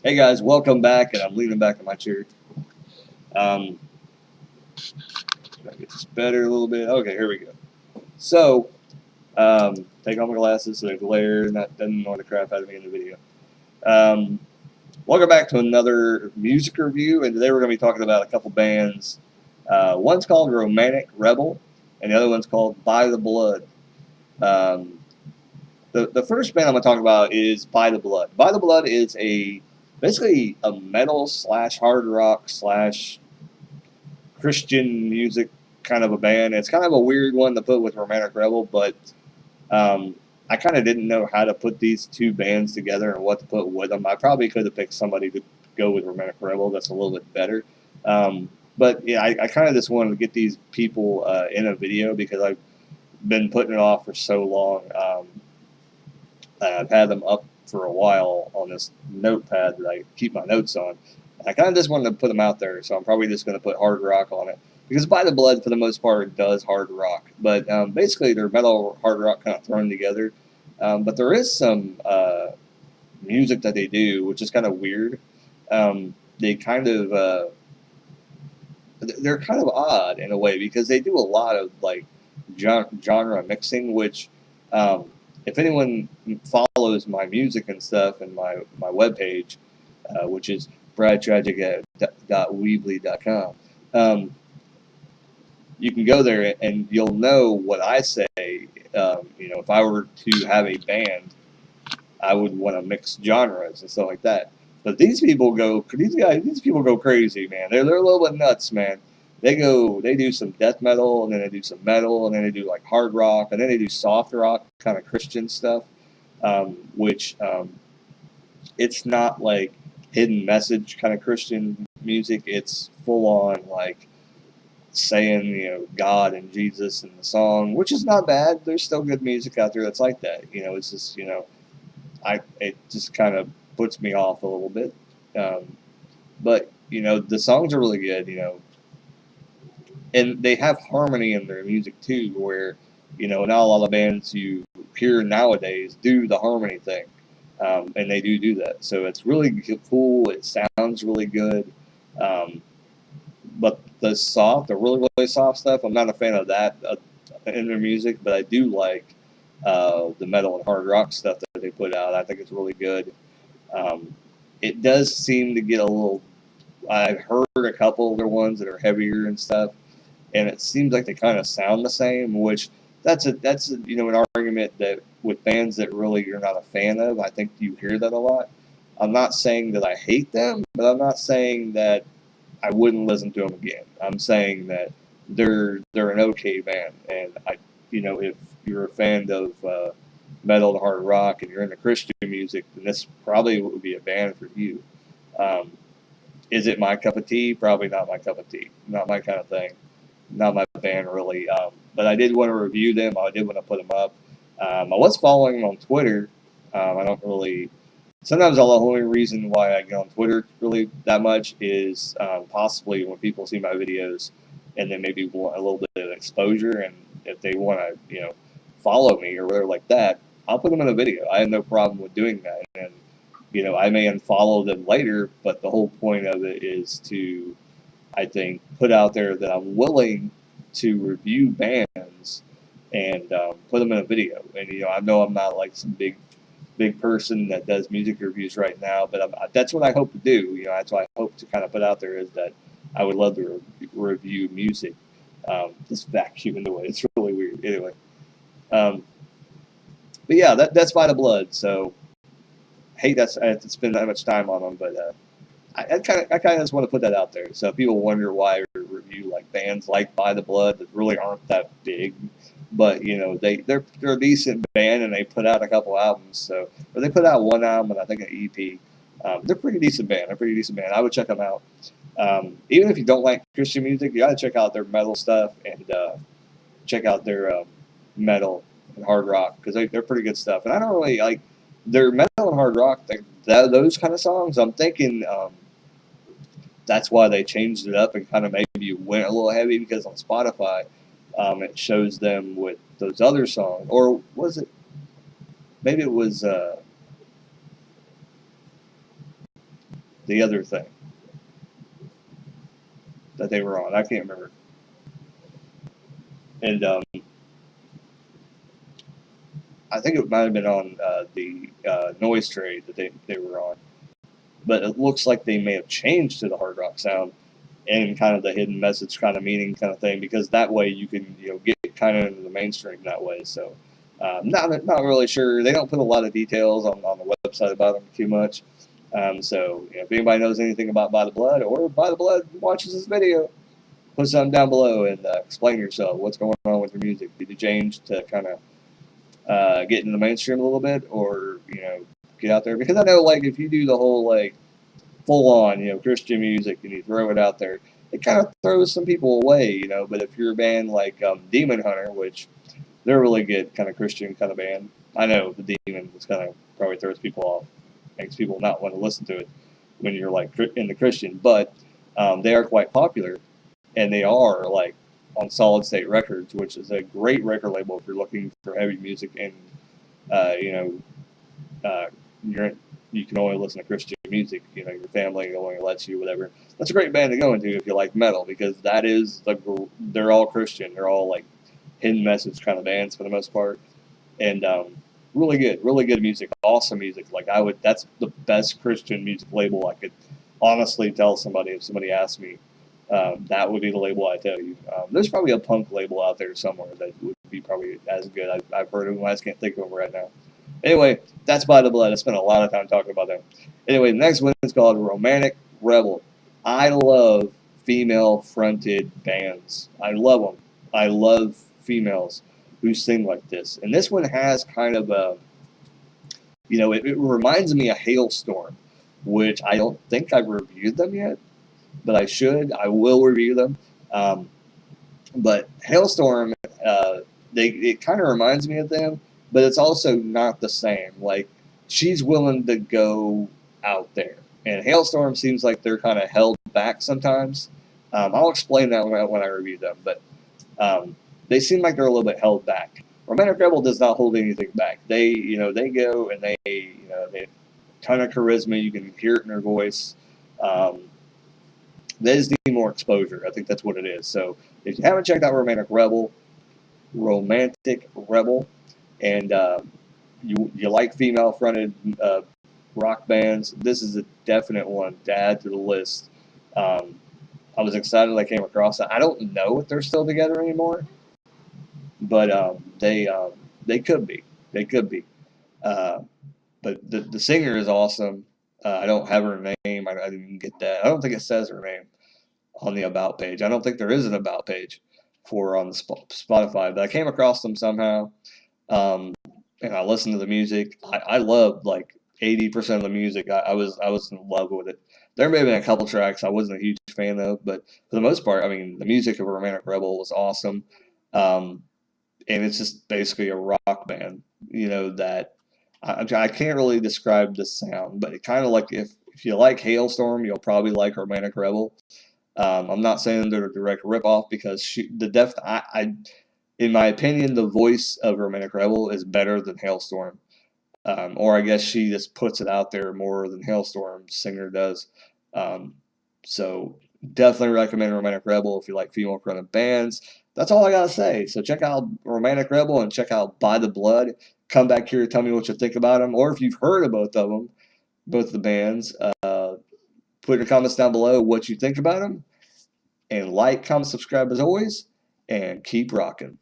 Hey guys, welcome back, and I'm leaning back in my chair. Um, get this better a little bit. Okay, here we go. So, take off my glasses so they glare and that doesn't annoy the crap out of me in the video. Um, Welcome back to another music review, and today we're going to be talking about a couple bands. One's called Romantic Rebel, and the other one's called By the Blood. Um, the first band I'm going to talk about is By the Blood. By the Blood is basically a metal slash hard rock slash Christian music kind of a band. It's kind of a weird one to put with Romantic Rebel, but um, I kind of didn't know how to put these two bands together and what to put with them. I probably could have picked somebody to go with Romantic Rebel that's a little bit better. But yeah, I kind of just wanted to get these people in a video because I've been putting it off for so long. I've had them up for a while on this notepad that I keep my notes on. I kind of just wanted to put them out there, so I'm probably just going to put hard rock on it because By the Blood, for the most part, does hard rock, but basically they're metal hard rock kind of thrown together. But there is some music that they do, which is kind of weird. They kind of they're kind of odd in a way because they do a lot of like genre mixing, which um, if anyone follows my music and stuff and my webpage, which is bradtragic.weebly.com, you can go there and you'll know what I say. If I were to have a band, I would want to mix genres and stuff like that. But these people go crazy, man. They're a little bit nuts, man. They do some death metal, and then they do some metal, and then they do like hard rock, and then they do soft rock, kind of Christian stuff, which it's not like hidden message kind of Christian music. It's full on like saying God and Jesus in the song, which is not bad. There's still good music out there that's like that. It's just it just kind of puts me off a little bit. But the songs are really good. And they have harmony in their music too, where not a lot of bands you hear nowadays do the harmony thing, and they do that. So it's really cool. It sounds really good. Um, but the really soft stuff, I'm not a fan of that in their music. But I do like the metal and hard rock stuff that they put out. I think it's really good. Um, it does seem to get a little. I've heard a couple other ones that are heavier and stuff, and it seems like they kind of sound the same. Which that's an argument that with bands that really you're not a fan of. I think you hear that a lot. I'm not saying that I hate them, but I'm not saying that I wouldn't listen to them again. I'm saying that they're an okay band, and if you're a fan of metal and hard rock and you're into Christian music, then this probably would be a band for you. Um, is it my cup of tea? Probably not my cup of tea. Not my kind of thing. Not my band really. But I did want to review them. I did want to put them up. I was following them on Twitter. I don't really. Sometimes the only reason why I get on Twitter really that much is possibly when people see my videos and then maybe want a little bit of exposure, and if they want to follow me or whatever like that, I'll put them in a video. I have no problem with doing that, and I may unfollow them later, but the whole point of it is to, I think, put out there that I'm willing to review bands and put them in a video. And I know I'm not like some big person that does music reviews right now, but that's what I hope to do. That's what I hope to kind of put out there is that I would love to review music. This vacuum in the way, it's really weird. Anyway, um, but yeah, that's By the Blood. So hate that I have to spend that much time on them, but I kind of just want to put that out there. So if people wonder why I review like bands like By the Blood that really aren't that big, but they're a decent band and they put out a couple albums. So or they put out one album and I think an EP. They're a pretty decent band. They're a pretty decent band. I would check them out. Even if you don't like Christian music, you got to check out their metal stuff and check out their metal and hard rock because they're pretty good stuff. And I don't really like their metal and hard rock. Those kind of songs. I'm thinking that's why they changed it up and kind of maybe went a little heavy because on Spotify it shows them with those other songs. Or was it? Maybe it was. the other thing that they were on. I can't remember. And I think it might have been on the Noise Trade that they were on. But it looks like they may have changed to the hard rock sound and kind of the hidden message kind of meaning kind of thing, because that way you can get kind of into the mainstream that way. So not really sure. They don't put a lot of details on the website about them too much. So if anybody knows anything about By the Blood, or By the Blood watches this video, put something down below and explain yourself. What's going on with your music? Did you change to kind of get into the mainstream a little bit, or get out there? Because I know, like, if you do the whole like full on Christian music and you throw it out there, it kind of throws some people away, But if you're a band like Demon Hunter, which they're a really good kind of Christian kind of band, I know the Demon is kind of probably throws people off, makes people not want to listen to it when you're like in the Christian, but they are quite popular, and they are like on Solid State Records, which is a great record label if you're looking for heavy music and you can only listen to Christian music. Your family only lets you, whatever. That's a great band to go into if you like metal, because that is they're all Christian. They're all like hidden message kind of bands for the most part, and really good music, awesome music. That's the best Christian music label I could honestly tell somebody if somebody asked me. That would be the label I tell you. There's probably a punk label out there somewhere that would be probably as good. I've heard of them. I just can't think of them right now. Anyway, that's By the Blood. I spent a lot of time talking about them. Anyway, the next one is called Romantic Rebel. I love female-fronted bands. I love them. I love females who sing like this. And this one has kind of a, it reminds me of Hailstorm, which I don't think I've reviewed them yet, but I should. I will review them. But Hailstorm, it kind of reminds me of them, but it's also not the same. Like, she's willing to go out there, and Hailstorm seems like they're kind of held back sometimes. I'll explain that when I review them, but they seem like they're a little bit held back. Romantic Rebel does not hold anything back. They go and they a ton of charisma. You can hear it in their voice. They just need more exposure. I think that's what it is. So if you haven't checked out Romantic Rebel, and you like female-fronted rock bands, this is a definite one to add to the list. I was excited I came across it. I don't know if they're still together anymore, but they could be. They could be. But the singer is awesome. I don't have her name. I didn't get that. I don't think it says her name on the About page. I don't think there is an About page for her on the Spotify, but I came across them somehow, and I listened to the music. I loved like 80% of the music. I was in love with it. There may have been a couple tracks I wasn't a huge fan of, but for the most part, I mean, the music of Romantic Rebel was awesome, and it's just basically a rock band. That I can't really describe the sound, but it kind of like if you like Hailstorm, you'll probably like Romantic Rebel. I'm not saying they're a direct ripoff, because in my opinion, the voice of Romantic Rebel is better than Hailstorm. Or I guess she just puts it out there more than Hailstorm singer does. So definitely recommend Romantic Rebel if you like female-fronted bands. That's all I gotta say. So check out Romantic Rebel and check out By the Blood. Come back here and tell me what you think about them, or if you've heard of both of them, both the bands. Put your comments down below what you think about them. And like, comment, subscribe as always, and keep rocking.